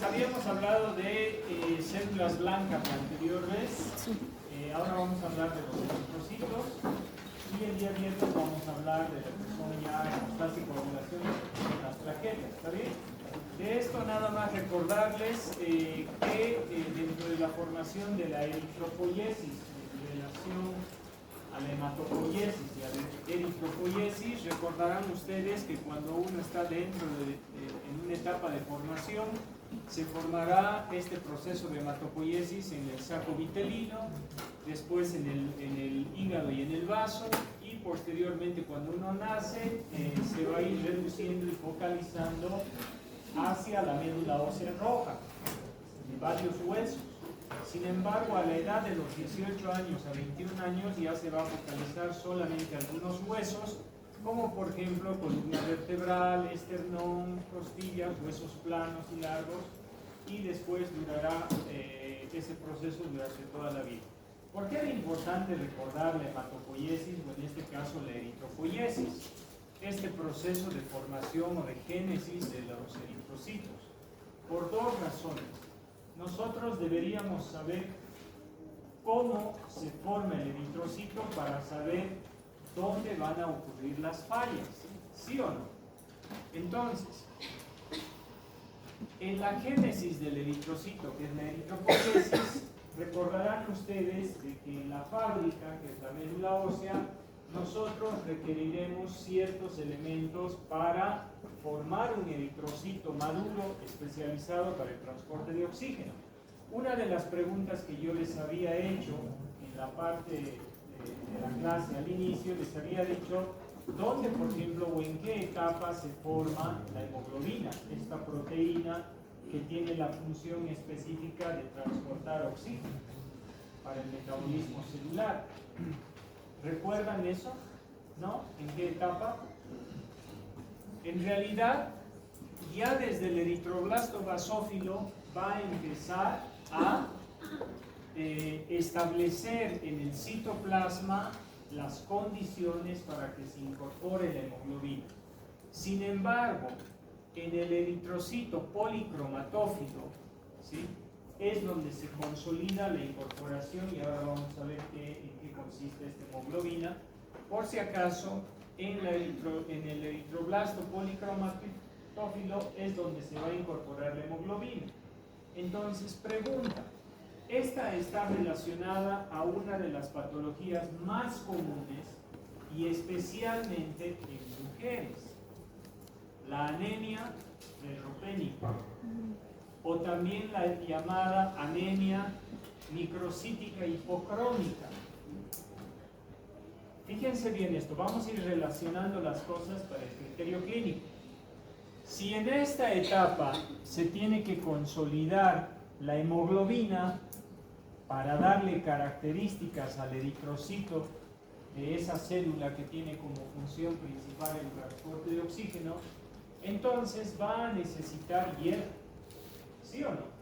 Habíamos hablado de células blancas la anterior vez, ahora vamos a hablar de los eritrocitos y el día viernes vamos a hablar de lo que son ya las coagulaciones de las plaquetas, ¿está bien? De esto nada más recordarles que dentro de la formación de la eritropoiesis en relación a la hematopoiesis y a la eritropoiesis, recordarán ustedes que cuando uno está dentro en una etapa de formación, se formará este proceso de hematopoiesis en el saco vitelino, después en el hígado y en el vaso, y posteriormente cuando uno nace se va a ir reduciendo y focalizando hacia la médula ósea roja, de varios huesos. Sin embargo, a la edad de los 18 años a 21 años ya se va a focalizar solamente algunos huesos, como por ejemplo columna vertebral, esternón, costillas, huesos planos y largos, y después durará ese proceso durante toda la vida. ¿Por qué era importante recordar la hematopoiesis o en este caso la eritropoiesis? Este proceso de formación o de génesis de los eritrocitos. Por dos razones. Nosotros deberíamos saber cómo se forma el eritrocito para saber dónde van a ocurrir las fallas, ¿sí o no? Entonces, en la génesis del eritrocito, que es la eritropoiesis, recordarán ustedes de que en la fábrica, que es la médula ósea, nosotros requeriremos ciertos elementos para formar un eritrocito maduro especializado para el transporte de oxígeno. Una de las preguntas que yo les había hecho en la parte de la clase al inicio, les había dicho dónde, por ejemplo, o en qué etapa se forma la hemoglobina, esta proteína que tiene la función específica de transportar oxígeno para el metabolismo celular. ¿Recuerdan eso? ¿No? ¿En qué etapa? En realidad, ya desde el eritroblasto basófilo va a empezar a establecer en el citoplasma las condiciones para que se incorpore la hemoglobina. Sin embargo, en el eritrocito policromatófilo, ¿sí?, es donde se consolida la incorporación, y ahora vamos a ver en qué consiste esta hemoglobina. Por si acaso, en el eritroblasto policromatófilo es donde se va a incorporar la hemoglobina. Entonces, pregunta, esta está relacionada a una de las patologías más comunes y especialmente en mujeres, la anemia ferropénica, o también la llamada anemia microcítica hipocrónica. Fíjense bien esto, vamos a ir relacionando las cosas para el criterio clínico. Si en esta etapa se tiene que consolidar la hemoglobina para darle características al eritrocito de esa célula que tiene como función principal el transporte de oxígeno, entonces va a necesitar hierro, ¿sí o no?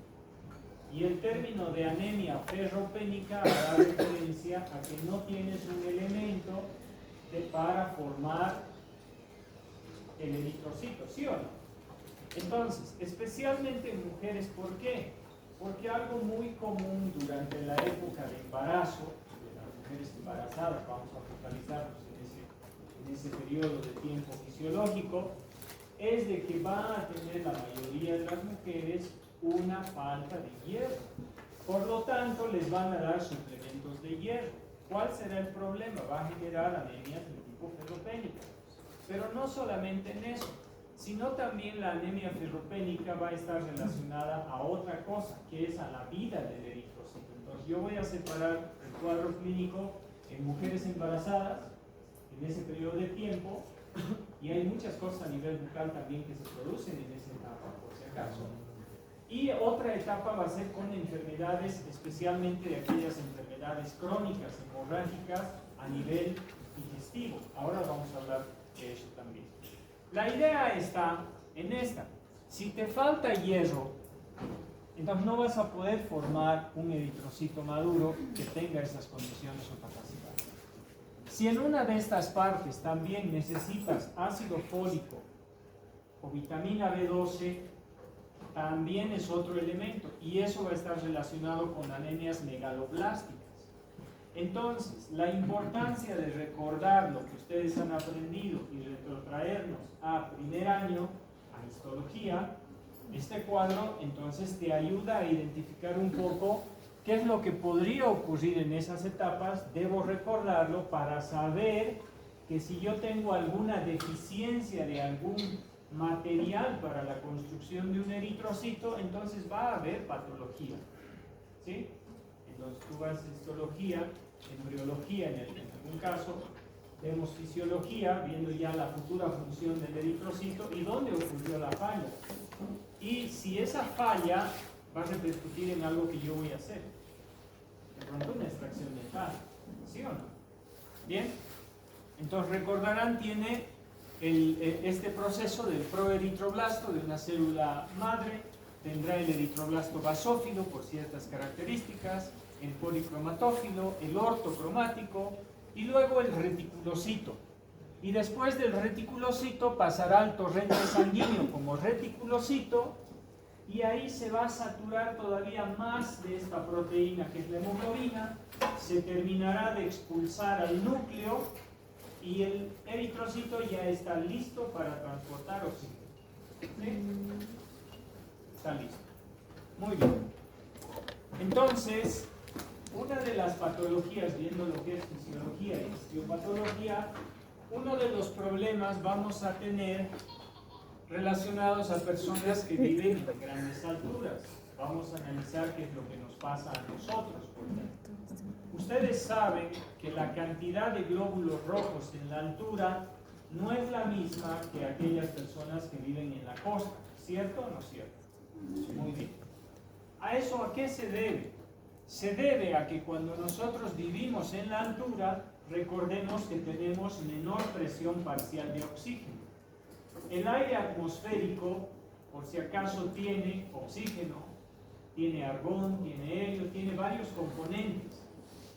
Y el término de anemia ferropénica hará referencia a que no tienes un elemento para formar el eritrocito, ¿sí o no? Entonces, especialmente en mujeres, ¿por qué? Porque algo muy común durante la época de embarazo, de las mujeres embarazadas, vamos a focalizarnos en ese periodo de tiempo fisiológico, es de que va a tener la mayoría de las mujeres una falta de hierro. Por lo tanto, les van a dar suplementos de hierro. ¿Cuál será el problema? Va a generar anemias de tipo ferropénica. Pero no solamente en eso, sino también la anemia ferropénica va a estar relacionada a otra cosa, que es a la vida del eritrocito. Entonces, yo voy a separar el cuadro clínico en mujeres embarazadas, en ese periodo de tiempo, y hay muchas cosas a nivel bucal también que se producen en esa etapa, por si acaso. Y otra etapa va a ser con enfermedades enfermedades, especialmente de aquellas enfermedades crónicas, hemorrágicas a nivel digestivo. Ahora vamos a hablar de eso también. La idea está en esta. Si te falta hierro, entonces no vas a poder formar un eritrocito maduro que tenga esas condiciones o capacidades. Si en una de estas partes también necesitas ácido fólico o vitamina B12, también es otro elemento, y eso va a estar relacionado con anemias megaloblásticas. Entonces, la importancia de recordar lo que ustedes han aprendido y retrotraernos a primer año, a histología, este cuadro entonces te ayuda a identificar un poco qué es lo que podría ocurrir en esas etapas. Debo recordarlo para saber que si yo tengo alguna deficiencia de algún material para la construcción de un eritrocito, entonces va a haber patología, ¿sí? Entonces tú vas a histología, embriología en algún caso, vemos fisiología, viendo ya la futura función del eritrocito y dónde ocurrió la falla. Y si esa falla va a repercutir en algo que yo voy a hacer, de pronto una extracción dental, ¿sí o no? Bien, entonces recordarán, tiene este proceso del proeritroblasto, de una célula madre, tendrá el eritroblasto basófilo por ciertas características, el policromatófilo, el ortocromático y luego el reticulocito. Y después del reticulocito pasará al torrente sanguíneo como reticulocito, y ahí se va a saturar todavía más de esta proteína que es la hemoglobina, se terminará de expulsar al núcleo y el eritrocito ya está listo para transportar oxígeno. ¿Sí? Está listo. Muy bien. Entonces, una de las patologías, viendo lo que es fisiología y histopatología, uno de los problemas vamos a tener relacionados a personas que viven en grandes alturas. Vamos a analizar qué es lo que nos pasa a nosotros, por ejemplo. Ustedes saben que la cantidad de glóbulos rojos en la altura no es la misma que aquellas personas que viven en la costa, ¿cierto o no cierto? Muy bien. ¿A eso a qué se debe? Se debe a que cuando nosotros vivimos en la altura, recordemos que tenemos menor presión parcial de oxígeno. El aire atmosférico, por si acaso, tiene oxígeno, tiene argón, tiene helio, tiene varios componentes.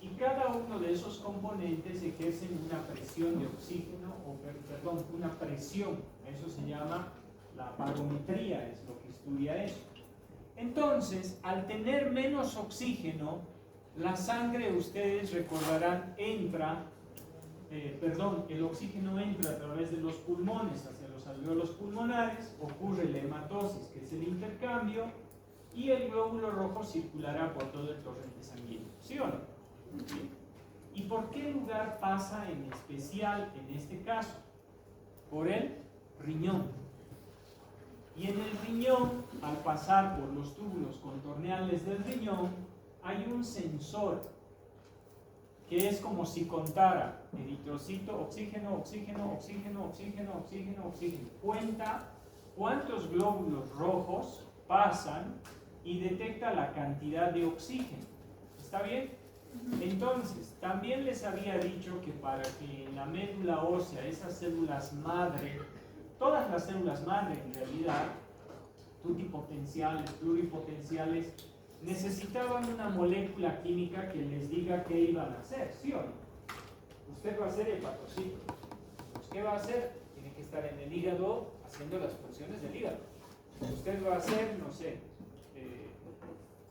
Y cada uno de esos componentes ejercen una presión de oxígeno, una presión. Eso se llama la barometría, es lo que estudia eso. Entonces, al tener menos oxígeno, la sangre, ustedes recordarán, el oxígeno entra a través de los pulmones hacia los alvéolos pulmonares, ocurre la hematosis, que es el intercambio, y el glóbulo rojo circulará por todo el torrente sanguíneo. ¿Sí o no? ¿Sí? ¿Y por qué lugar pasa en especial en este caso? Por el riñón. Y en el riñón, al pasar por los túbulos contorneales del riñón, hay un sensor que es como si contara eritrocito, oxígeno, oxígeno, oxígeno, oxígeno, oxígeno, oxígeno. Cuenta cuántos glóbulos rojos pasan y detecta la cantidad de oxígeno. ¿Está bien? Entonces, también les había dicho que para que en la médula ósea, esas células madre, todas las células madre en realidad, tutipotenciales, pluripotenciales, necesitaban una molécula química que les diga qué iban a hacer, ¿sí o no? Usted va a ser hepatocito. Pues, ¿qué va a hacer? Tiene que estar en el hígado haciendo las funciones del hígado. Usted va a ser, no sé,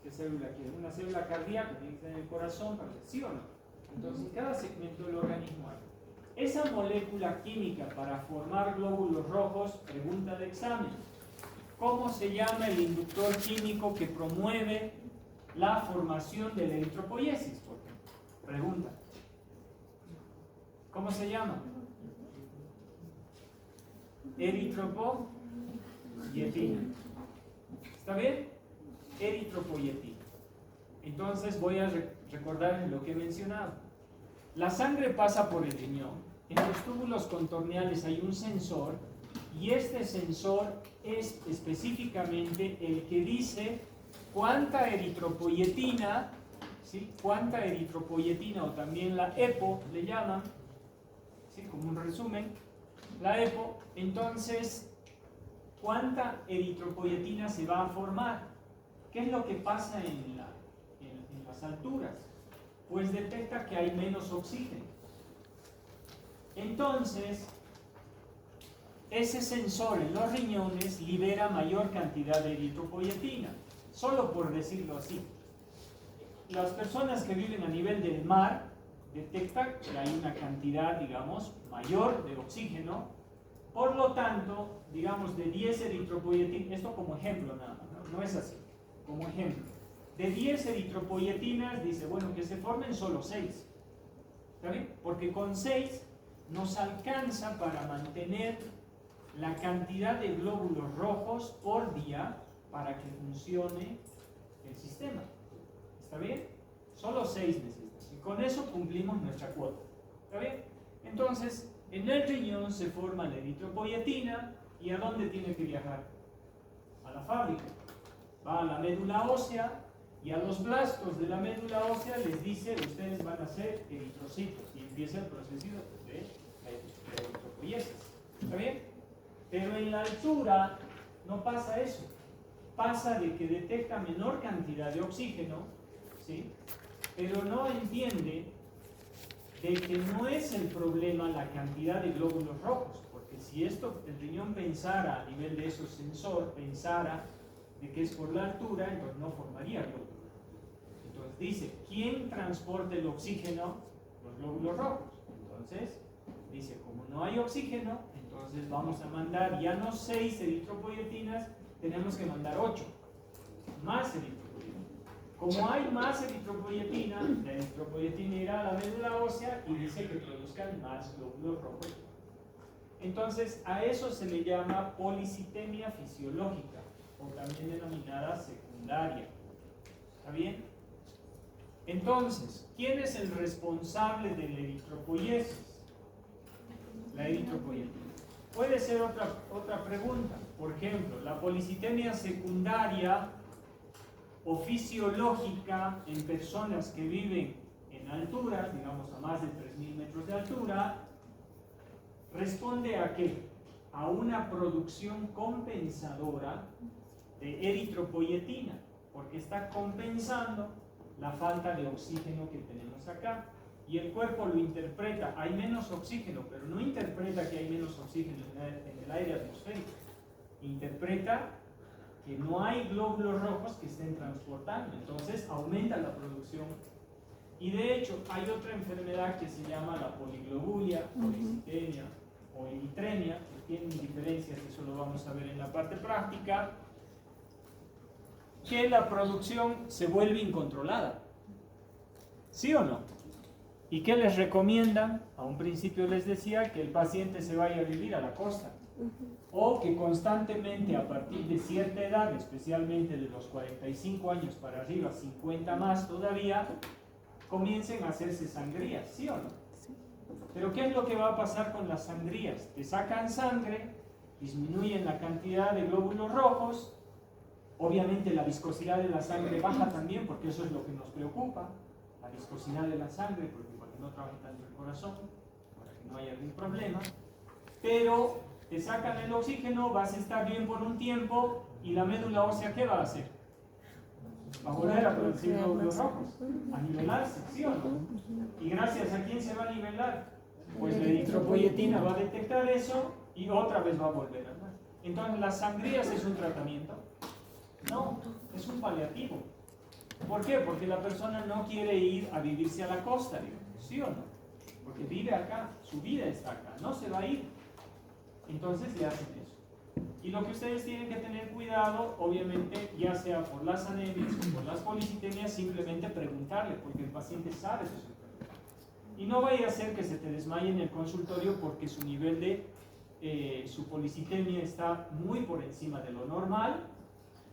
¿qué célula quiere? Una célula cardíaca, tiene que estar en el corazón, ¿sí o no? Entonces, en cada segmento del organismo hay. Esa molécula química para formar glóbulos rojos, pregunta de examen. ¿Cómo se llama el inductor químico que promueve la formación de la eritropoiesis, por ejemplo? Pregunta. ¿Cómo se llama? Eritropoietina. ¿Está bien? Eritropoietina. Entonces voy a recordar lo que he mencionado. La sangre pasa por el riñón. En los túbulos contorneales hay un sensor, y este sensor es específicamente el que dice cuánta eritropoyetina, ¿sí? Cuánta eritropoyetina, o también la EPO le llaman, ¿sí? Como un resumen, la EPO. Entonces, ¿cuánta eritropoyetina se va a formar? ¿Qué es lo que pasa en las alturas? Pues detecta que hay menos oxígeno. Entonces, ese sensor en los riñones libera mayor cantidad de eritropoyetina, solo por decirlo así. Las personas que viven a nivel del mar detectan que hay una cantidad, digamos, mayor de oxígeno. Por lo tanto, digamos, de 10 eritropoyetinas, esto como ejemplo nada más, no es así, como ejemplo. De 10 eritropoyetinas, dice, bueno, que se formen solo 6. ¿Está bien? Porque con 6 nos alcanza para mantener la cantidad de glóbulos rojos por día para que funcione el sistema. ¿Está bien? Solo 6 necesitas. Y con eso cumplimos nuestra cuota. ¿Está bien? Entonces, en el riñón se forma la eritropoyetina. ¿Y a dónde tiene que viajar? A la fábrica. Va a la médula ósea y a los blastos de la médula ósea les dice, ustedes van a ser eritrocitos, y empieza el proceso de la eritropoiesis. ¿Está bien? Pero en la altura no pasa eso. Pasa de que detecta menor cantidad de oxígeno, ¿sí? Pero no entiende de que no es el problema la cantidad de glóbulos rojos, porque si esto, el riñón pensara a nivel de esos sensor, pensara de que es por la altura, entonces no formaría glóbulos. Entonces dice, ¿quién transporta el oxígeno? Los glóbulos rojos. Entonces dice, como no hay oxígeno, entonces vamos a mandar ya no 6 eritropoyetinas, tenemos que mandar 8 más eritropoyetina. Como hay más eritropoyetina, la eritropoyetina irá a la médula ósea y dice que produzcan más glóbulos rojos. Entonces a eso se le llama policitemia fisiológica, o también denominada secundaria. ¿Está bien? Entonces, ¿quién es el responsable de la eritropoiesis? La eritropoyetina. Puede ser otra pregunta. Por ejemplo, la policitemia secundaria o fisiológica en personas que viven en alturas, digamos a más de 3.000 metros de altura, responde a ¿qué? A una producción compensadora de eritropoyetina, porque está compensando la falta de oxígeno que tenemos acá. Y el cuerpo lo interpreta, hay menos oxígeno, pero no interpreta que hay menos oxígeno en el aire atmosférico. Interpreta que no hay glóbulos rojos que estén transportando, entonces aumenta la producción. Y de hecho hay otra enfermedad que se llama la poliglobulia, policitemia o eritremia, que tienen diferencias, eso lo vamos a ver en la parte práctica, que la producción se vuelve incontrolada. ¿Sí o no? ¿Y qué les recomiendan? A un principio les decía que el paciente se vaya a vivir a la costa. O que constantemente a partir de cierta edad, especialmente de los 45 años para arriba, 50 más todavía, comiencen a hacerse sangrías, ¿sí o no? Pero ¿qué es lo que va a pasar con las sangrías? Te sacan sangre, disminuyen la cantidad de glóbulos rojos, obviamente la viscosidad de la sangre baja también, porque eso es lo que nos preocupa, la viscosidad de la sangre, porque para que no trabaje tanto el corazón, para que no haya algún problema, pero te sacan el oxígeno, vas a estar bien por un tiempo, y la médula ósea, ¿qué va a hacer? Va a volver a producir glóbulos rojos, a nivelarse, ¿sí o no? ¿Y gracias a quién se va a nivelar? Pues la eritropoyetina va a detectar eso y otra vez va a volver a andar. Entonces, ¿las sangrías es un tratamiento? No, es un paliativo. ¿Por qué? Porque la persona no quiere ir a vivirse a la costa, digamos, ¿sí o no? Porque vive acá, su vida está acá, no se va a ir. Entonces le hacen eso. Y lo que ustedes tienen que tener cuidado, obviamente, ya sea por las anemias o por las policitemias, simplemente preguntarle, porque el paciente sabe sus enfermedades. Y no vaya a ser que se te desmaye en el consultorio porque su nivel de su policitemia está muy por encima de lo normal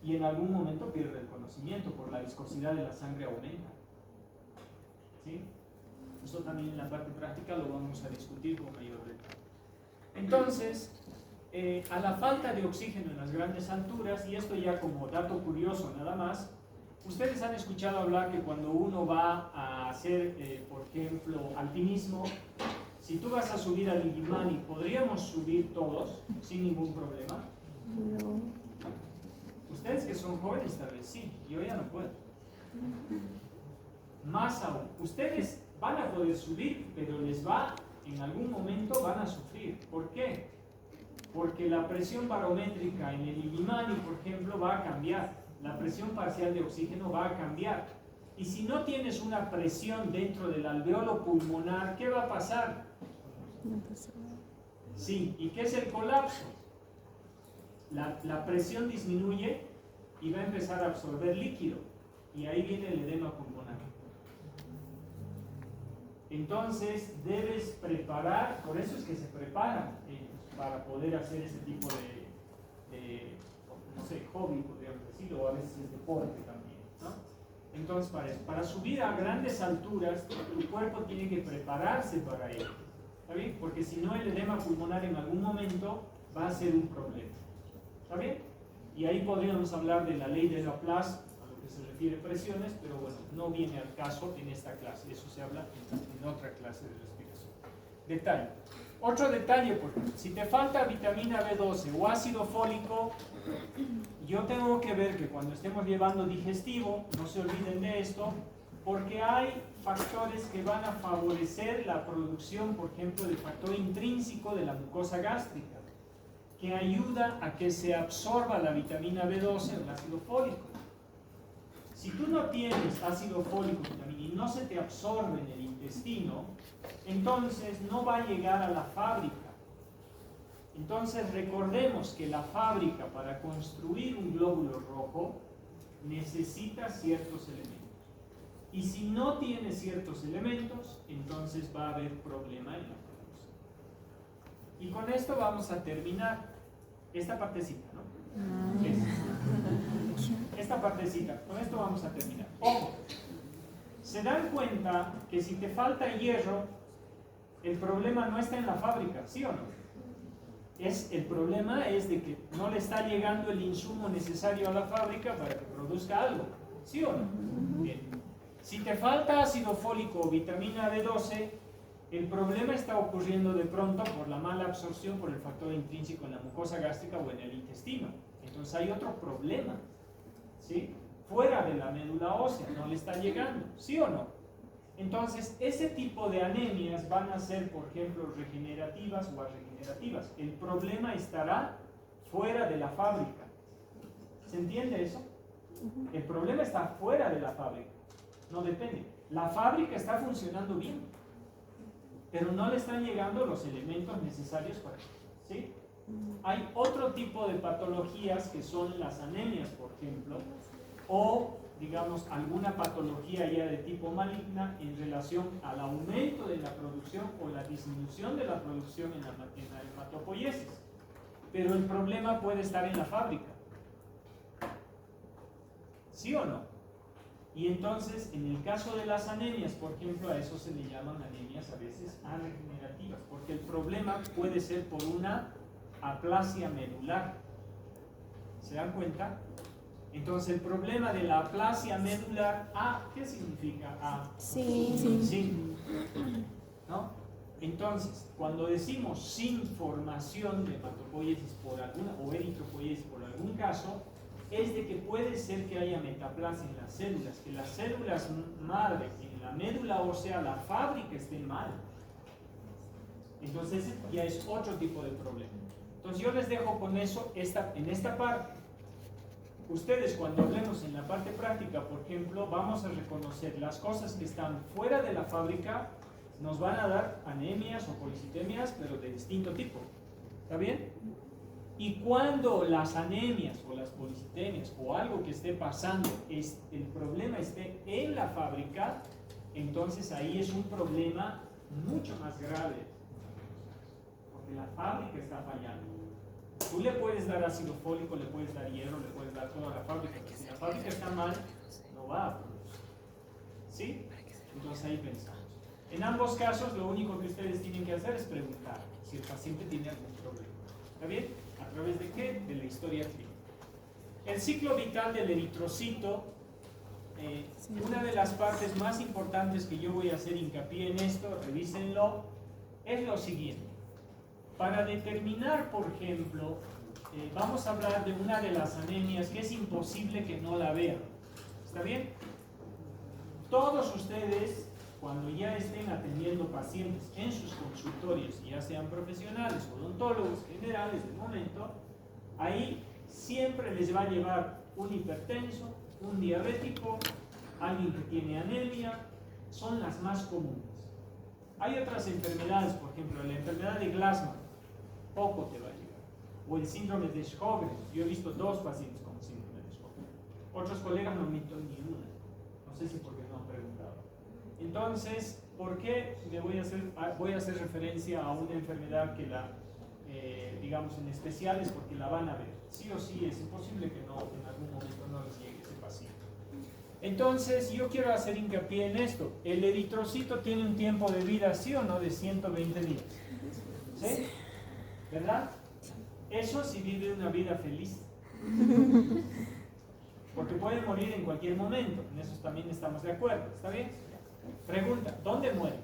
y en algún momento pierde el conocimiento por la viscosidad de la sangre aumenta. ¿Sí? Eso también en la parte práctica lo vamos a discutir con mayor detalle. Entonces, a la falta de oxígeno en las grandes alturas, y esto ya como dato curioso nada más, Ustedes han escuchado hablar que cuando uno va a hacer, por ejemplo, alpinismo, si tú vas a subir al Illimani, ¿podríamos subir todos sin ningún problema? No. Ustedes que son jóvenes tal vez sí, yo ya no puedo. Más aún, ustedes van a poder subir, pero en algún momento van a sufrir. ¿Por qué? Porque la presión barométrica en el Illimani, por ejemplo, va a cambiar. La presión parcial de oxígeno va a cambiar. Y si no tienes una presión dentro del alveolo pulmonar, ¿qué va a pasar? No pasa nada. Sí, ¿y qué es el colapso? La presión disminuye y va a empezar a absorber líquido. Y ahí viene el edema pulmonar. Entonces debes preparar, por eso es que se preparan para poder hacer ese tipo de no sé, hobby, podríamos decirlo, o a veces es deporte también, ¿no? Entonces para subir a grandes alturas, tu cuerpo tiene que prepararse para ello, ¿está bien? Porque si no, el edema pulmonar en algún momento va a ser un problema, ¿está bien? Y ahí podríamos hablar de la ley de Laplace, a lo que se refiere a presiones, pero bueno, no viene al caso en esta clase, eso se habla en otra clase de respiración. Detalle. Otro detalle, por ejemplo, si te falta vitamina B12 o ácido fólico, yo tengo que ver que cuando estemos llevando digestivo, no se olviden de esto, porque hay factores que van a favorecer la producción, por ejemplo, del factor intrínseco de la mucosa gástrica, que ayuda a que se absorba la vitamina B12 o el ácido fólico. Si tú no tienes ácido fólico, vitamina, y no se te absorbe en el intestino, entonces no va a llegar a la fábrica. Entonces recordemos que la fábrica, para construir un glóbulo rojo, necesita ciertos elementos. Y si no tiene ciertos elementos, entonces va a haber problema en la producción. Y con esto vamos a terminar esta partecita, ¿no? Esta partecita, con esto vamos a terminar. Ojo, se dan cuenta que si te falta hierro, el problema no está en la fábrica, ¿sí o no? El problema es de que no le está llegando el insumo necesario a la fábrica para que produzca algo, ¿sí o no? Bien. Si te falta ácido fólico o vitamina B12, el problema está ocurriendo de pronto por la mala absorción por el factor intrínseco en la mucosa gástrica o en el intestino. Entonces hay otro problema, ¿sí? Fuera de la médula ósea, no le está llegando, ¿sí o no? Entonces, ese tipo de anemias van a ser, por ejemplo, regenerativas o arregenerativas. El problema estará fuera de la fábrica. ¿Se entiende eso? El problema está fuera de la fábrica. No depende. La fábrica está funcionando bien, pero no le están llegando los elementos necesarios para eso, ¿sí? Hay otro tipo de patologías que son las anemias, por ejemplo, o digamos alguna patología ya de tipo maligna en relación al aumento de la producción o la disminución de la producción en la hematopoiesis. Pero el problema puede estar en la fábrica, ¿sí o no? Y entonces, en el caso de las anemias, por ejemplo, a eso se le llaman anemias a veces arregenerativas, porque el problema puede ser por una aplasia medular. ¿Se dan cuenta? Entonces, el problema de la aplasia medular, ¿qué significa A? Sí. Sí. ¿No? Entonces, cuando decimos sin formación de hematopoiesis por alguna, o eritropoiesis por algún caso, es de que puede ser que haya metaplasia en las células, que las células madre en la médula ósea, la fábrica esté mal. Entonces, ese ya es otro tipo de problema. Entonces, yo les dejo con eso en esta parte. Ustedes, cuando hablemos en la parte práctica, por ejemplo, vamos a reconocer las cosas que están fuera de la fábrica, nos van a dar anemias o policitemias, pero de distinto tipo. ¿Está bien? Y cuando las anemias o las policitemias o algo que esté pasando, el problema esté en la fábrica, entonces ahí es un problema mucho más grave, porque la fábrica está fallando. Tú le puedes dar ácido fólico, le puedes dar hierro, le puedes dar toda la fábrica, pero si la fábrica está mal, no va a producir. ¿Sí? Entonces ahí pensamos. En ambos casos, lo único que ustedes tienen que hacer es preguntar si el paciente tiene algún problema. ¿Está bien? ¿A través de qué? De la historia clínica. El ciclo vital del eritrocito una de las partes más importantes que yo voy a hacer hincapié en esto, revísenlo, es lo siguiente. Para determinar, por ejemplo, vamos a hablar de una de las anemias que es imposible que no la vean. ¿Está bien? Todos ustedes, cuando ya estén atendiendo pacientes en sus consultorios, ya sean profesionales, odontólogos, generales de momento, ahí siempre les va a llevar un hipertenso, un diabético, alguien que tiene anemia, son las más comunes. Hay otras enfermedades, por ejemplo, la enfermedad de Glassman, poco te va a llegar. O el síndrome de Sjögren, yo he visto 2 pacientes con síndrome de Sjögren. Otros colegas no han visto ni una. No sé si porque no han preguntado. Entonces, ¿por qué voy a hacer referencia a una enfermedad que digamos en especial? Es porque la van a ver. Sí o sí, es imposible que no, en algún momento no les llegue ese paciente. Entonces, yo quiero hacer hincapié en esto. El eritrocito tiene un tiempo de vida, ¿sí o no?, de 120 días. ¿Sí? ¿Verdad? Eso sí vive una vida feliz. Porque puede morir en cualquier momento. En eso también estamos de acuerdo. ¿Está bien? Pregunta, ¿dónde muere?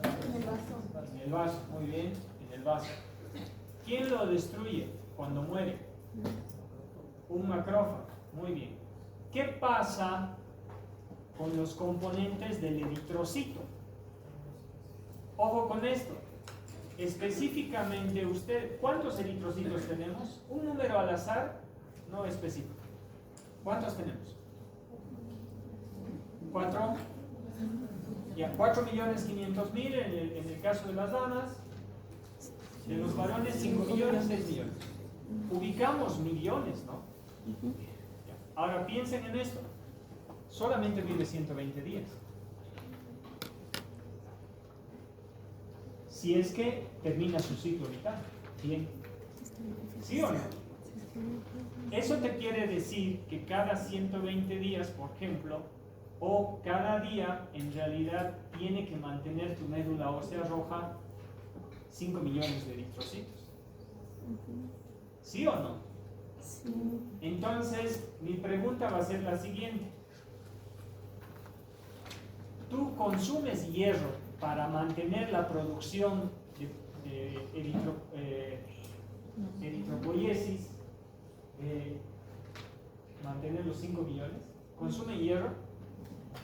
En el vaso. En el vaso, muy bien, en el vaso. ¿Quién lo destruye cuando muere? Un macrófago, muy bien. ¿Qué pasa con los componentes del eritrocito? Ojo con esto. Específicamente usted, ¿cuántos eritrocitos tenemos? Un número al azar, no específico. ¿Cuántos tenemos? 4. Ya, 4.500.000 en el caso de las damas. De los varones, 5 millones, 6 millones. Ubicamos millones, ¿no? Ya. Ahora piensen en esto. Solamente vive 120 días. Si es que termina su ciclo vital. Bien. ¿Sí o no? Eso te quiere decir que cada 120 días, por ejemplo, o cada día, en realidad, tiene que mantener tu médula ósea roja 5 millones de eritrocitos. ¿Sí o no? Sí. Entonces, mi pregunta va a ser la siguiente. ¿Tú consumes hierro para mantener la producción de eritropoiesis, mantener los 5 millones? ¿Consume hierro?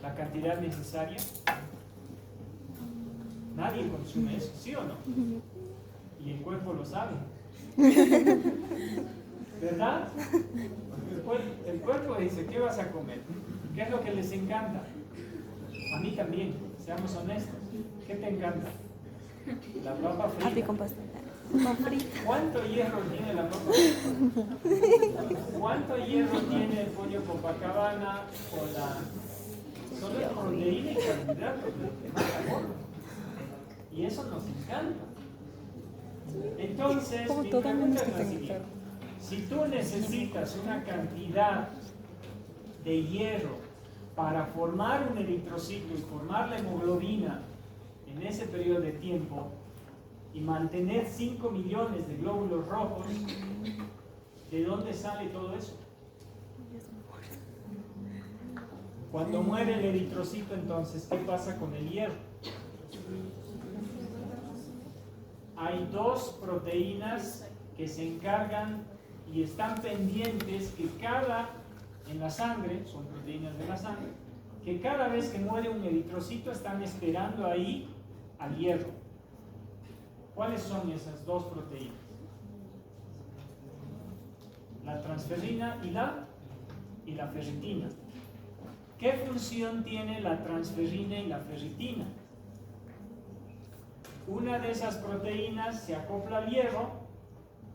¿La cantidad necesaria? Nadie consume eso, ¿sí o no? Y el cuerpo lo sabe. ¿Verdad? El cuerpo dice, ¿qué vas a comer? ¿Qué es lo que les encanta? A mí también, seamos honestos. ¿Qué te encanta? La papa frita. Papi con pasta. ¿Cuánto hierro tiene la papa frita? ¿Cuánto hierro tiene el pollo Copacabana o la... Solo es proteína y carbohidratos, te mata gordo. Y eso nos encanta. Entonces, mi pregunta es la siguiente. Si tú necesitas una cantidad de hierro para formar un eritrocito y formar la hemoglobina en ese periodo de tiempo y mantener 5 millones de glóbulos rojos, ¿de dónde sale todo eso? Cuando muere el eritrocito, entonces, ¿qué pasa con el hierro? Hay 2 proteínas que se encargan y están pendientes que en la sangre, son proteínas de la sangre, que cada vez que muere un eritrocito están esperando ahí al hierro. ¿Cuáles son esas 2 proteínas? La transferrina y la ferritina. ¿Qué función tiene la transferrina y la ferritina? Una de esas proteínas se acopla al hierro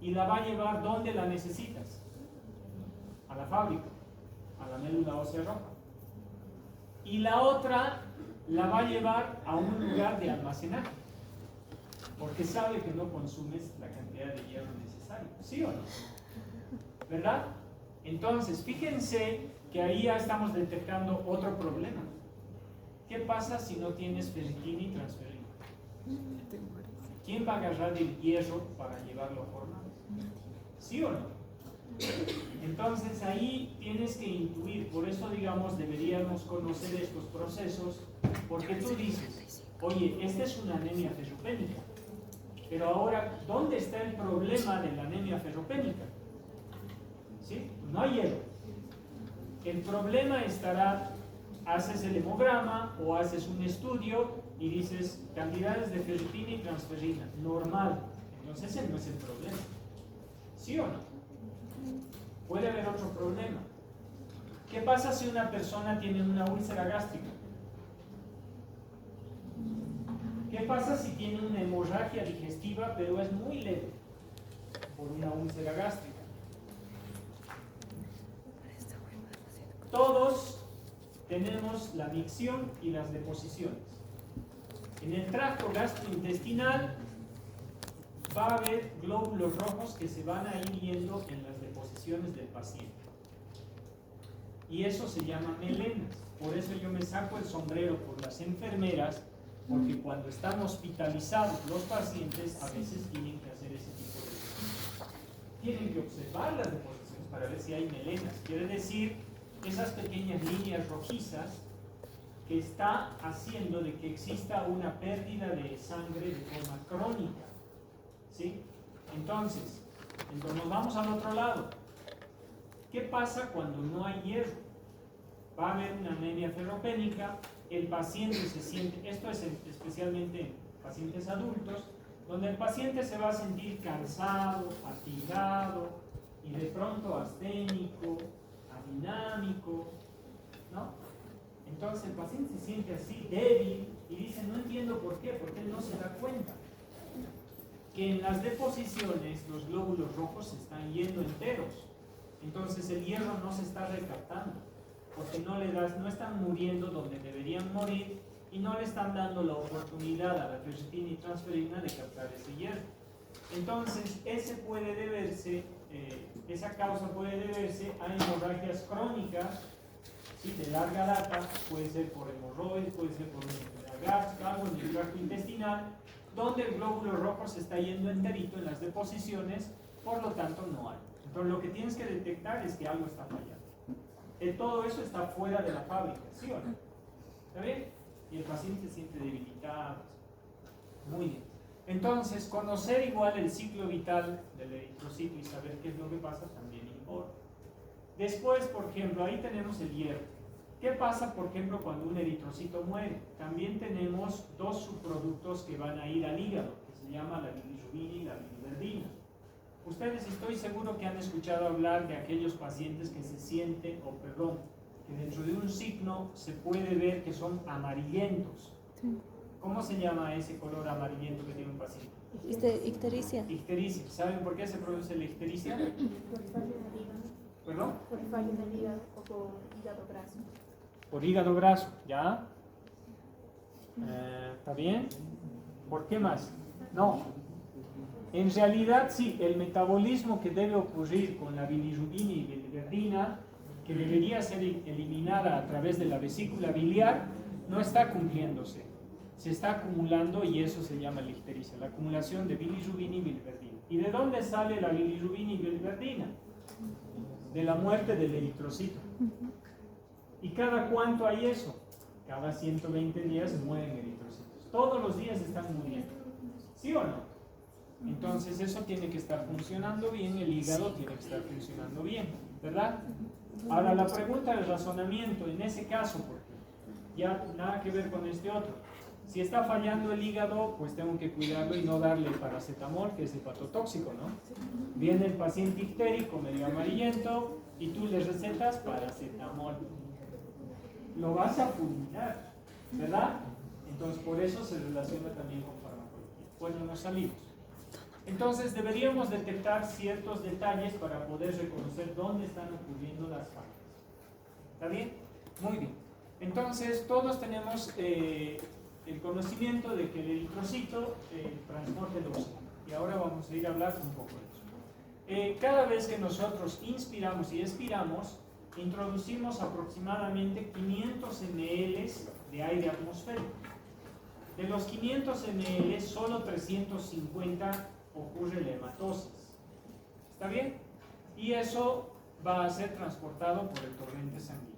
y la va a llevar donde la necesitas. A la fábrica, a la médula ósea roja. Y la otra la va a llevar a un lugar de almacenaje, porque sabe que no consumes la cantidad de hierro necesaria. ¿Sí o no? ¿Verdad? Entonces, fíjense que ahí ya estamos detectando otro problema. ¿Qué pasa si no tienes ferritina y transferrina? ¿Quién va a agarrar el hierro para llevarlo a formar? ¿Sí o no? Entonces ahí tienes que intuir, por eso digamos deberíamos conocer estos procesos, porque tú dices, oye, esta es una anemia ferropénica, pero ahora, ¿dónde está el problema de la anemia ferropénica? ¿Sí? No hay hierro. El problema estará, haces el hemograma o haces un estudio y dices cantidades de ferritina y transferrina, normal. Entonces ese no es el problema. ¿Sí o no? Puede haber otro problema. ¿Qué pasa si una persona tiene una úlcera gástrica? ¿Qué pasa si tiene una hemorragia digestiva pero es muy leve por una úlcera gástrica? Todos tenemos la micción y las deposiciones. En el tracto gastrointestinal va a haber glóbulos rojos que se van a ir viendo en las deposiciones del paciente. Y eso se llama melenas. Por eso yo me saco el sombrero por las enfermeras, porque cuando están hospitalizados los pacientes a veces tienen que hacer ese tipo de cosas. Tienen que observar las deposiciones para ver si hay melenas. Quiere decir, esas pequeñas líneas rojizas que está haciendo de que exista una pérdida de sangre de forma crónica. ¿Sí? Entonces nos vamos al otro lado. ¿Qué pasa cuando no hay hierro? Va a haber una anemia ferropénica, el paciente se siente, esto es especialmente en pacientes adultos, donde el paciente se va a sentir cansado, fatigado y de pronto asténico, adinámico, ¿no? Entonces el paciente se siente así, débil, y dice, no entiendo por qué, porque él no se da cuenta que en las deposiciones los glóbulos rojos se están yendo enteros. Entonces el hierro no se está recaptando, porque no están muriendo donde deberían morir y no le están dando la oportunidad a la ferritina y transferina de captar ese hierro. Entonces esa causa puede deberse a hemorragias crónicas, ¿sí? De larga data, puede ser por hemorroides, puede ser por una enfermedad gástrica, algo en el tracto intestinal, donde el glóbulo rojo se está yendo enterito en las deposiciones, por lo tanto no hay. Entonces lo que tienes que detectar es que algo está fallando. Todo eso está fuera de la fábrica, ¿sí o no? ¿Está bien? Y el paciente se siente debilitado. Muy bien. Entonces, conocer igual el ciclo vital del eritrocito y saber qué es lo que pasa también importa. Después, por ejemplo, ahí tenemos el hierro. ¿Qué pasa, por ejemplo, cuando un eritrocito muere? También tenemos dos subproductos que van a ir al hígado, que se llama la bilirrubina y la biliverdina. Ustedes estoy seguro que han escuchado hablar de aquellos pacientes que se sienten, que dentro de un signo se puede ver que son amarillentos. ¿Cómo se llama ese color amarillento que tiene un paciente? Ictericia. Ictericia. ¿Saben por qué se produce la ictericia? Por fallo del hígado. ¿Perdón? Por fallo del hígado o por hígado graso. Por hígado graso, ¿ya? ¿Está bien? ¿Por qué más? No. En realidad, sí, el metabolismo que debe ocurrir con la bilirrubina y biliverdina, que debería ser eliminada a través de la vesícula biliar, no está cumpliéndose. Se está acumulando y eso se llama la ictericia, la acumulación de bilirrubina y biliverdina. ¿Y de dónde sale la bilirrubina y biliverdina? De la muerte del eritrocito. ¿Y cada cuánto hay eso? Cada 120 días mueren eritrocitos. Todos los días están muriendo. ¿Sí o no? Entonces eso tiene que estar funcionando bien, el hígado tiene que estar funcionando bien, ¿verdad? Ahora la pregunta del razonamiento, en ese caso, porque ya nada que ver con este otro. Si está fallando el hígado, pues tengo que cuidarlo y no darle paracetamol, que es hepatotóxico, ¿no? Viene el paciente ictérico, medio amarillento, y tú le recetas paracetamol. Lo vas a fulminar, ¿verdad? Entonces por eso se relaciona también con farmacología. Bueno, nos salimos. Entonces deberíamos detectar ciertos detalles para poder reconocer dónde están ocurriendo las fallas. ¿Está bien? Muy bien. Entonces todos tenemos el conocimiento de que el eritrocito transporta el oxígeno. Y ahora vamos a ir a hablar un poco de eso. Cada vez que nosotros inspiramos y expiramos, introducimos aproximadamente 500 ml de aire atmosférico. De los 500 ml, solo 350 ocurre la hematosis. ¿Está bien? y eso va a ser transportado por el torrente sanguíneo.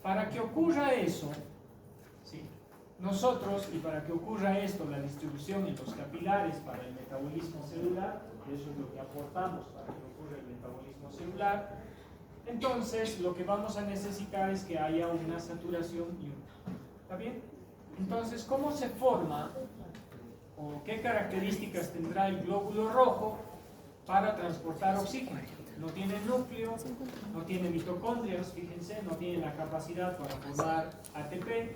Para que ocurra eso, ¿sí? Nosotros, y para que ocurra esto, la distribución en los capilares para el metabolismo celular, eso es lo que aportamos para que ocurra el metabolismo celular, entonces lo que vamos a necesitar es que haya una saturación y ¿está bien? Entonces, ¿cómo se forma o qué características tendrá el glóbulo rojo para transportar oxígeno? No tiene núcleo, no tiene mitocondrias, fíjense, no tiene la capacidad para formar ATP,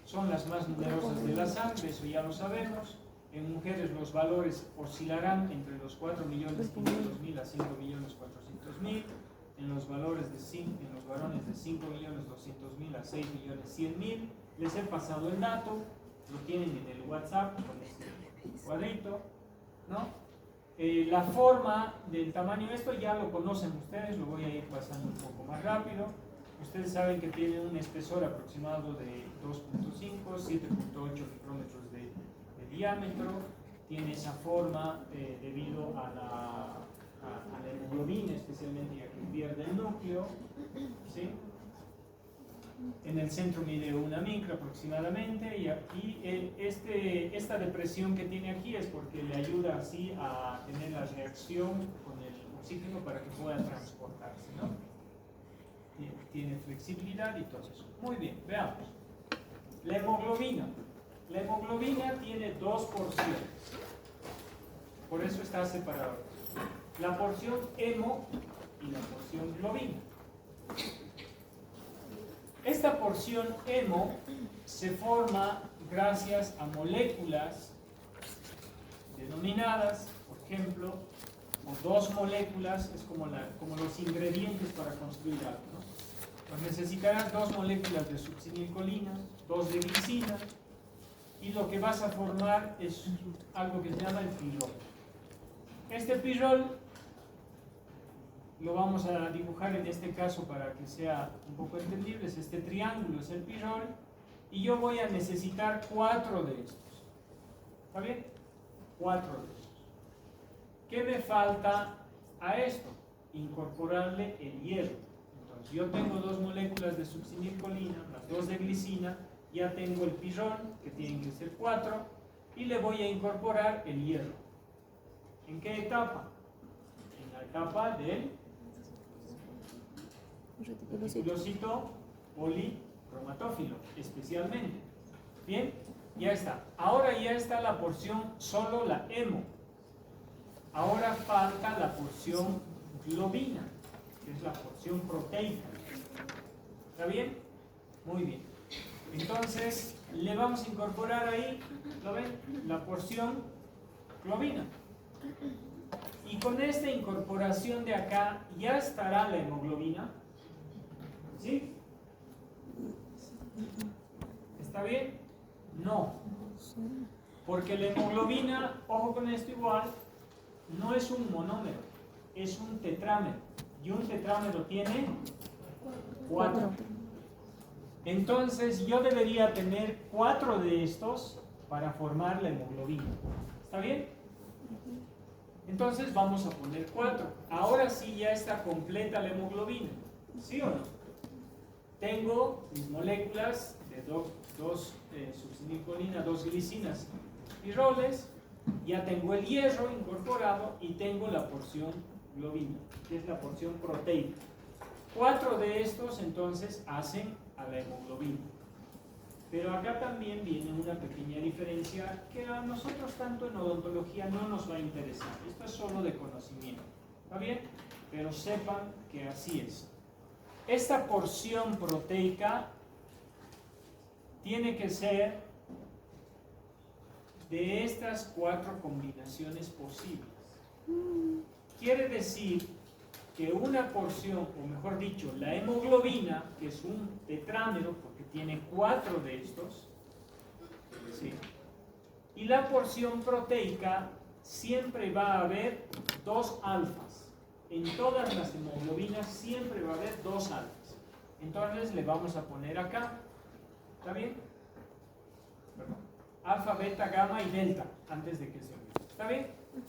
son las más numerosas de la sangre, eso ya lo sabemos. En mujeres los valores oscilarán entre los 4.500.000 a 5.400.000, en los varones de 5.200.000 a 6.100.000. Les he pasado el dato, lo tienen en el WhatsApp con este cuadrito, ¿no? La forma del tamaño, esto ya lo conocen ustedes, lo voy a ir pasando un poco más rápido. Ustedes saben que tiene un espesor aproximado de 2.5, 7.8 micrómetros de diámetro. Tiene esa forma debido a la hemoglobina, especialmente ya que pierde el núcleo, ¿sí? En el centro mide 1 micra aproximadamente, y esta depresión que tiene aquí es porque le ayuda así a tener la reacción con el oxígeno para que pueda transportarse, ¿no? Tiene flexibilidad y todo eso. Muy bien, veamos. La hemoglobina. La hemoglobina tiene dos porciones, por eso está separado. La porción hemo y la porción globina. Esta porción hemo se forma gracias a moléculas denominadas, por ejemplo, o dos moléculas, es como los ingredientes para construir algo, ¿no? Pues necesitarás dos moléculas de succinilcolina, dos de glicina, y lo que vas a formar es algo que se llama el pirrol. Este pirrol lo vamos a dibujar en este caso para que sea un poco entendible. Este triángulo es el pirrol y yo voy a necesitar 4 de estos. ¿Está bien? 4 de estos. ¿Qué me falta a esto? Incorporarle el hierro. Entonces yo tengo dos moléculas de succinilcolina, las dos de glicina, ya tengo el pirrol, que tienen que ser 4, y le voy a incorporar el hierro. ¿En qué etapa? En la etapa del reticulocito policromatófilo, especialmente. Bien, ya está. Ahora ya está la porción, solo la hemo. Ahora falta la porción globina, que es la porción proteica. ¿Está bien? Muy bien. Entonces, le vamos a incorporar ahí, ¿lo ven? La porción globina. Y con esta incorporación de acá, ya estará la hemoglobina. ¿Sí? ¿Está bien? No. Porque la hemoglobina, ojo con esto igual, no es un monómero, es un tetrámero. Y un tetrámero tiene 4. Entonces yo debería tener 4 de estos para formar la hemoglobina. ¿Está bien? Entonces vamos a poner 4. Ahora sí ya está completa la hemoglobina. ¿Sí o no? Tengo mis moléculas de dos succinilcolina, 2 glicinas y roles. Ya tengo el hierro incorporado y tengo la porción globina, que es la porción proteica. 4 de estos entonces hacen a la hemoglobina. Pero acá también viene una pequeña diferencia que a nosotros tanto en odontología no nos va a interesar. Esto es solo de conocimiento. ¿Está bien? Pero sepan que así es. Esta porción proteica tiene que ser de estas 4 combinaciones posibles. Quiere decir que una porción, o mejor dicho, la hemoglobina, que es un tetrámero porque tiene 4 de estos, ¿sí? Y la porción proteica siempre va a haber 2 alfas. En todas las hemoglobinas siempre va a haber 2 alfas. Entonces le vamos a poner acá. ¿Está bien? Perdón. Alfa, beta, gamma y delta, antes de que se olvide. ¿Está bien?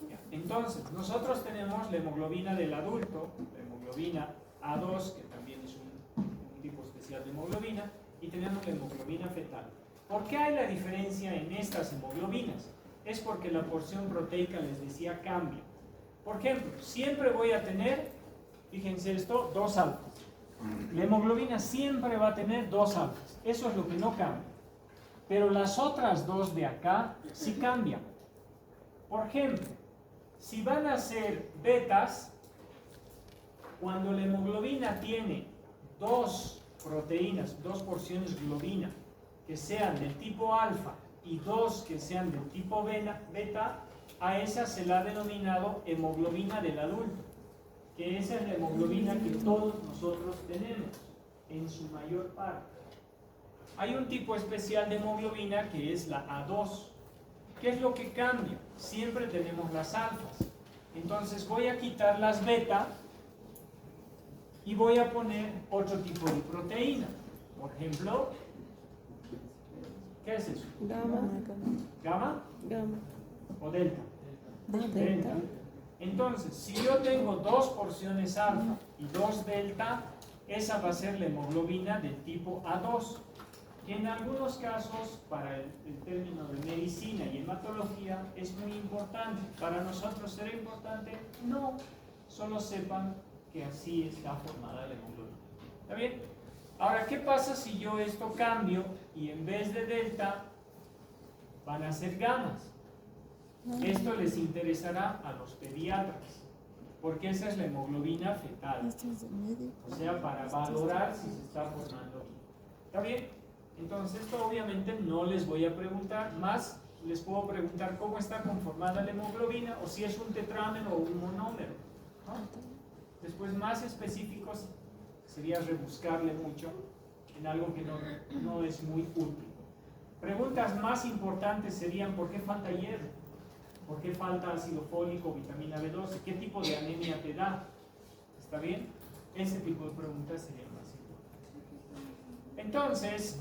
Ya. Entonces, nosotros tenemos la hemoglobina del adulto, la hemoglobina A2, que también es un tipo especial de hemoglobina, y tenemos la hemoglobina fetal. ¿Por qué hay la diferencia en estas hemoglobinas? Es porque la porción proteica, les decía, cambia. Por ejemplo, siempre voy a tener, fíjense esto, 2 alfas. La hemoglobina siempre va a tener 2 alfas. Eso es lo que no cambia. Pero las otras 2 de acá sí cambian. Por ejemplo, si van a ser betas, cuando la hemoglobina tiene 2 proteínas, 2 porciones globina, que sean del tipo alfa y 2 que sean del tipo beta, a esa se la ha denominado hemoglobina del adulto, que esa es la hemoglobina que todos nosotros tenemos, en su mayor parte. Hay un tipo especial de hemoglobina que es la A2. ¿Qué es lo que cambia? Siempre tenemos las alfas. Entonces voy a quitar las beta y voy a poner otro tipo de proteína. Por ejemplo, ¿qué es eso? Gamma. ¿Gamma Gamma. o delta? Delta. Entonces, si yo tengo 2 porciones alfa y 2 delta, esa va a ser la hemoglobina del tipo A2. Que en algunos casos, para el término de medicina y hematología, es muy importante. Para nosotros, ¿será importante? No. Solo sepan que así está formada la hemoglobina. ¿Está bien? Ahora, ¿qué pasa si yo esto cambio y en vez de delta van a ser gamas? Esto les interesará a los pediatras, porque esa es la hemoglobina fetal. Este es de médico. O sea, para valorar si se está formando aquí. ¿Está bien? Entonces, esto obviamente no les voy a preguntar, más les puedo preguntar cómo está conformada la hemoglobina o si es un tetrámero o un monómero, ¿no? Después, más específicos, sería rebuscarle mucho en algo que no es muy útil. Preguntas más importantes serían: ¿por qué falta hierro? ¿Por qué falta ácido fólico, vitamina B12? ¿Qué tipo de anemia te da? ¿Está bien? Ese tipo de preguntas serían más importantes. Entonces,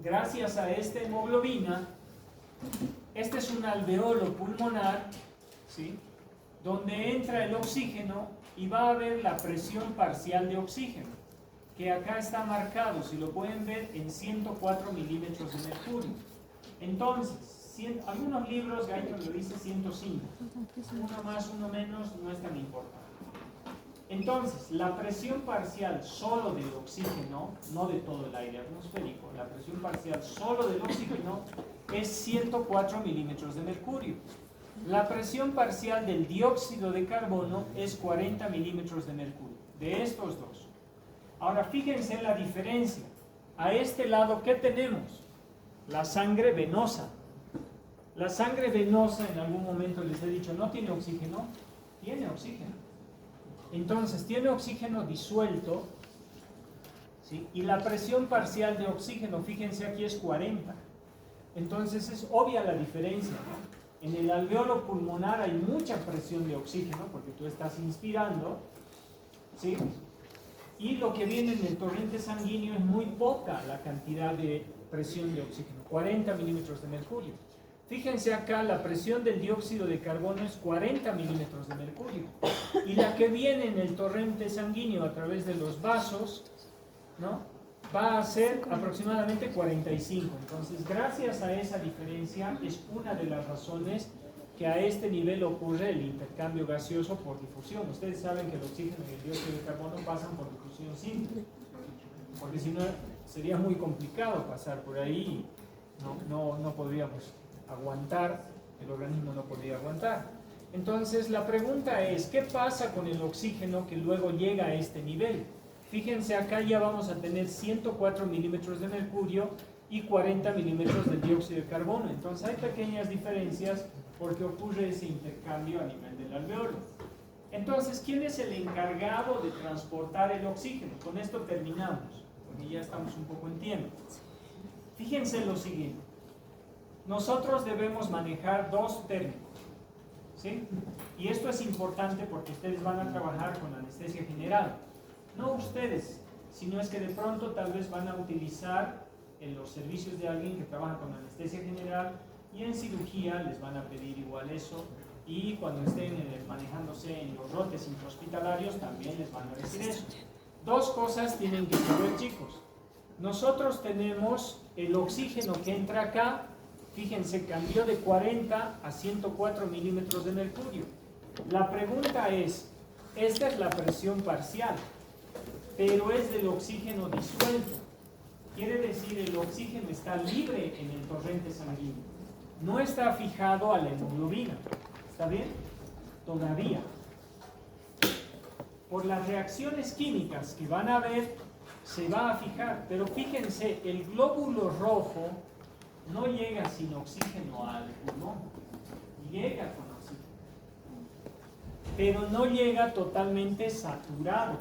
gracias a esta hemoglobina, este es un alveolo pulmonar, ¿sí?, donde entra el oxígeno y va a haber la presión parcial de oxígeno, que acá está marcado, si lo pueden ver, en 104 milímetros de mercurio. Entonces, algunos libros, Guyton lo dice 105, uno más, uno menos, no es tan importante. Entonces, la presión parcial solo del oxígeno, no de todo el aire atmosférico, la presión parcial solo del oxígeno es 104 milímetros de mercurio. La presión parcial del dióxido de carbono es 40 milímetros de mercurio, de estos dos. Ahora, fíjense la diferencia. A este lado, ¿qué tenemos? La sangre venosa. La sangre venosa, en algún momento les he dicho, ¿no tiene oxígeno? Tiene oxígeno. Entonces, tiene oxígeno disuelto, ¿sí?, y la presión parcial de oxígeno, fíjense aquí, es 40. Entonces, es obvia la diferencia, ¿no? En el alveolo pulmonar hay mucha presión de oxígeno, porque tú estás inspirando, ¿sí?, y lo que viene en el torrente sanguíneo es muy poca la cantidad de presión de oxígeno, 40 milímetros de mercurio. Fíjense acá, la presión del dióxido de carbono es 40 milímetros de mercurio. Y la que viene en el torrente sanguíneo a través de los vasos, ¿no?, va a ser aproximadamente 45. Entonces, gracias a esa diferencia, es una de las razones que a este nivel ocurre el intercambio gaseoso por difusión. Ustedes saben que el oxígeno y el dióxido de carbono pasan por difusión simple, porque si no sería muy complicado pasar por ahí, no podríamos aguantar, el organismo no podría aguantar. Entonces la pregunta es, ¿qué pasa con el oxígeno que luego llega a este nivel? Fíjense, acá ya vamos a tener 104 milímetros de mercurio y 40 milímetros de dióxido de carbono. Entonces hay pequeñas diferencias porque ocurre ese intercambio a nivel del alveolo. Entonces, ¿quién es el encargado de transportar el oxígeno? Con esto terminamos, porque ya estamos un poco en tiempo. Fíjense lo siguiente. Nosotros debemos manejar 2 térmicos, ¿sí? Y esto es importante porque ustedes van a trabajar con anestesia general. No ustedes, sino es que de pronto tal vez van a utilizar en los servicios de alguien que trabaja con anestesia general, y en cirugía les van a pedir igual eso, y cuando estén manejándose en los rotes intrahospitalarios también les van a decir eso. Dos cosas tienen que saber, chicos. Nosotros tenemos el oxígeno que entra acá, fíjense, cambió de 40 a 104 milímetros de mercurio. La pregunta es, esta es la presión parcial, pero es del oxígeno disuelto. Quiere decir, el oxígeno está libre en el torrente sanguíneo. No está fijado a la hemoglobina. ¿Está bien? Todavía. Por las reacciones químicas que van a haber, se va a fijar. Pero fíjense, el glóbulo rojo no llega sin oxígeno al pulmón. Llega con oxígeno. Pero no llega totalmente saturado.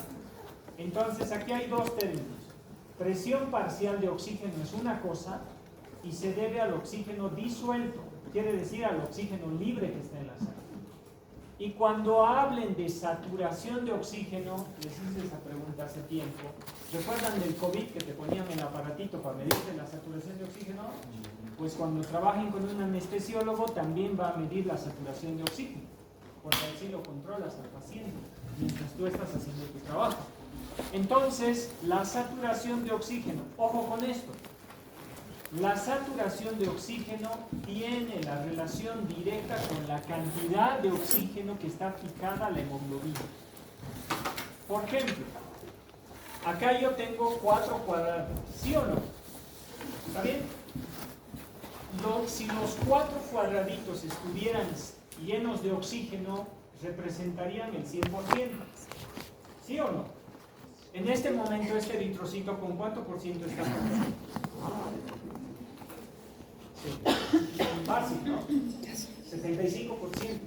Entonces, aquí hay dos términos. Presión parcial de oxígeno es una cosa y se debe al oxígeno disuelto. Quiere decir al oxígeno libre que está en la sangre. Y cuando hablen de saturación de oxígeno, les hice esa pregunta hace tiempo. ¿Recuerdan del COVID que te ponían el aparatito para medirte la saturación de oxígeno? Pues cuando trabajen con un anestesiólogo también va a medir la saturación de oxígeno, porque así lo controlas al paciente mientras tú estás haciendo tu trabajo. Entonces, la saturación de oxígeno, ojo con esto. La saturación de oxígeno tiene la relación directa con la cantidad de oxígeno que está fijada a la hemoglobina. Por ejemplo, acá yo tengo 4 cuadrados, ¿sí o no? ¿Está bien? Si los 4 cuadraditos estuvieran llenos de oxígeno, representarían el 100%. ¿Sí o no? En este momento, este eritrocito, ¿con cuánto por ciento está formado? Sí. Fácil, ¿no? 75%.